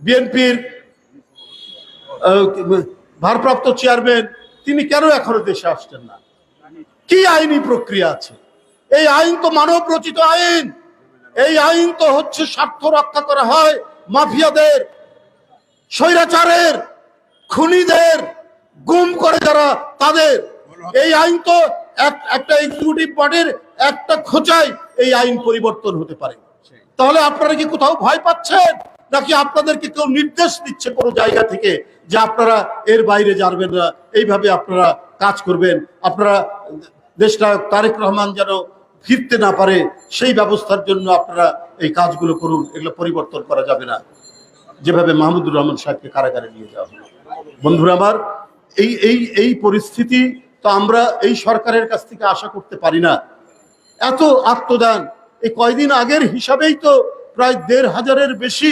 বিএনপির ভারপ্রাপ্ত চেয়ারম্যান, তিনি কেন এখনো দেশে আসছেন না? কি আইনি প্রক্রিয়া আছে? এই আইন তো মানব রচিত আইন। এই আইন তো হচ্ছে স্বার্থ রক্ষা করা হয় মাফিয়াদের, স্বৈরাচারের, খুনিদের, গুম করে যারা তাদের। এই আইন তো একটা এক্সিকিউটিভ বডির একটা খোঁচায় এই আইন পরিবর্তন হতে পারে। তাহলে আপনারা কি কোথাও ভয় পাচ্ছেন, নাকি আপনাদেরকে কেউ নির্দেশ দিচ্ছে কোনো জায়গা থেকে যে আপনারা এর বাইরে যাবেন না, এইভাবে আপনারা কাজ করবেন, আপনারা দেশটা তারেক রহমান যেন ফিরতে না পারে সেই ব্যবস্থার জন্য আপনারা এই কাজগুলো করুন? এগুলো পরিবর্তন করা যাবে না। যেভাবে মাহমুদুর রহমান সাহেবকে কারাগারে নিয়ে যাওয়া হলো, বন্ধুরা আমার, এই পরিস্থিতি তো আমরা এই সরকারের কাছ থেকে আশা করতে পারি না। এত আত্মদান, এই কয়দিন আগের হিসাবেই তো প্রায় ১,৫০০-এর বেশি